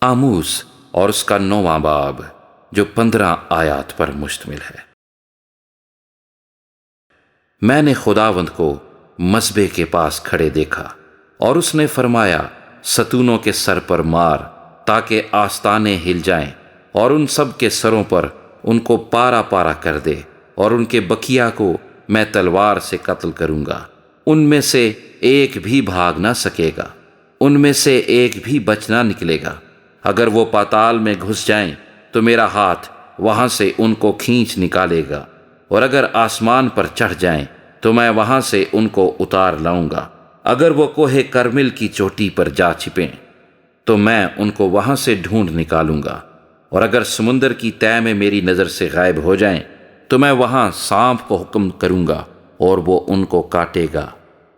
آموز اور اس کا 9واں باب جو 15 آیات پر مشتمل ہے۔ میں نے خداوند کو مذبح کے پاس کھڑے دیکھا اور اس نے فرمایا، ستونوں کے سر پر مار تاکہ آستانے ہل جائیں، اور ان سب کے سروں پر ان کو پارا پارا کر دے، اور ان کے بکیا کو میں تلوار سے قتل کروں گا۔ ان میں سے ایک بھی بھاگ نہ سکے گا، ان میں سے ایک بھی بچ نہ نکلے گا۔ اگر وہ پاتال میں گھس جائیں تو میرا ہاتھ وہاں سے ان کو کھینچ نکالے گا، اور اگر آسمان پر چڑھ جائیں تو میں وہاں سے ان کو اتار لاؤں گا۔ اگر وہ کوہ کرمل کی چوٹی پر جا چھپیں تو میں ان کو وہاں سے ڈھونڈ نکالوں گا، اور اگر سمندر کی تہہ میں میری نظر سے غائب ہو جائیں تو میں وہاں سانپ کو حکم کروں گا اور وہ ان کو کاٹے گا،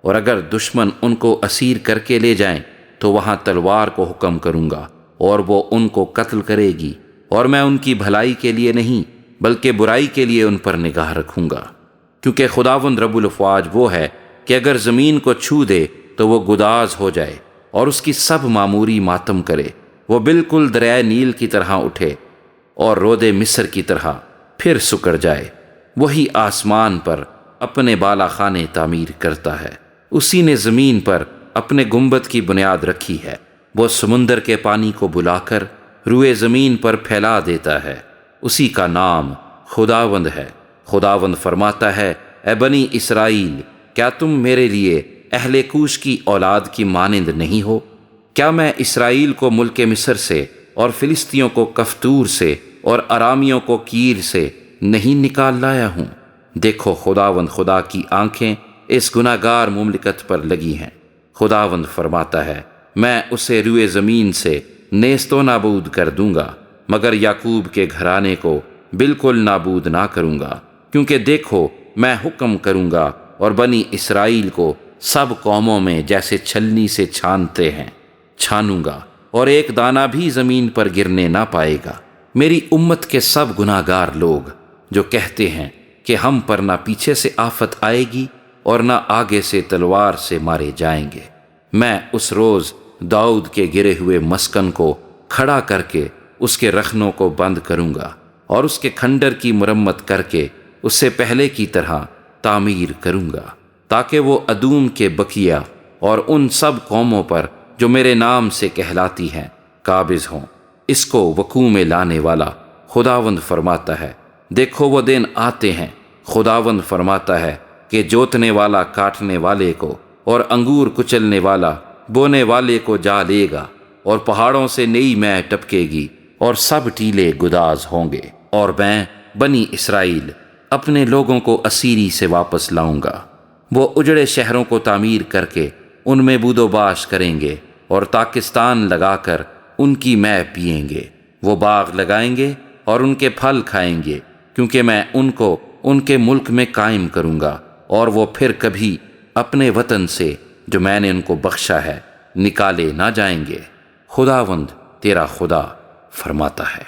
اور اگر دشمن ان کو اسیر کر کے لے جائیں تو وہاں تلوار کو حکم کروں گا اور وہ ان کو قتل کرے گی، اور میں ان کی بھلائی کے لیے نہیں بلکہ برائی کے لیے ان پر نگاہ رکھوں گا۔ کیونکہ خداوند رب الافواج وہ ہے کہ اگر زمین کو چھو دے تو وہ گداز ہو جائے اور اس کی سب معموری ماتم کرے۔ وہ بالکل دریائے نیل کی طرح اٹھے اور رود مصر کی طرح پھر سکڑ جائے۔ وہی آسمان پر اپنے بالا خانے تعمیر کرتا ہے، اسی نے زمین پر اپنے گنبد کی بنیاد رکھی ہے۔ وہ سمندر کے پانی کو بلا کر روئے زمین پر پھیلا دیتا ہے، اسی کا نام خداوند ہے۔ خداوند فرماتا ہے، اے بنی اسرائیل، کیا تم میرے لیے اہل کوش کی اولاد کی مانند نہیں ہو؟ کیا میں اسرائیل کو ملک مصر سے اور فلسطینیوں کو کفتور سے اور ارامیوں کو کیر سے نہیں نکال لایا ہوں؟ دیکھو، خداوند خدا کی آنکھیں اس گناہگار مملکت پر لگی ہیں۔ خداوند فرماتا ہے، میں اسے روئے زمین سے نیست و نابود کر دوں گا، مگر یعقوب کے گھرانے کو بالکل نابود نہ کروں گا۔ کیونکہ دیکھو، میں حکم کروں گا اور بنی اسرائیل کو سب قوموں میں جیسے چھلنی سے چھانتے ہیں چھانوں گا، اور ایک دانہ بھی زمین پر گرنے نہ پائے گا۔ میری امت کے سب گناہگار لوگ جو کہتے ہیں کہ ہم پر نہ پیچھے سے آفت آئے گی اور نہ آگے سے تلوار سے مارے جائیں گے، میں اس روز داؤد کے گرے ہوئے مسکن کو کھڑا کر کے اس کے رخنوں کو بند کروں گا، اور اس کے کھنڈر کی مرمت کر کے اس سے پہلے کی طرح تعمیر کروں گا، تاکہ وہ ادوم کے بکیا اور ان سب قوموں پر جو میرے نام سے کہلاتی ہیں قابض ہوں۔ اس کو وقوع میں لانے والا خداوند فرماتا ہے، دیکھو وہ دن آتے ہیں، خداوند فرماتا ہے، کہ جوتنے والا کاٹنے والے کو اور انگور کچلنے والا بونے والے کو جا لے گا، اور پہاڑوں سے نئی مے ٹپکے گی اور سب ٹیلے گداز ہوں گے، اور میں بنی اسرائیل اپنے لوگوں کو اسیری سے واپس لاؤں گا۔ وہ اجڑے شہروں کو تعمیر کر کے ان میں بود و باش کریں گے، اور تاکستان لگا کر ان کی مے پئیں گے۔ وہ باغ لگائیں گے اور ان کے پھل کھائیں گے، کیونکہ میں ان کو ان کے ملک میں قائم کروں گا، اور وہ پھر کبھی اپنے وطن سے جو میں نے ان کو بخشا ہے نکالے نہ جائیں گے۔ خداوند تیرا خدا فرماتا ہے۔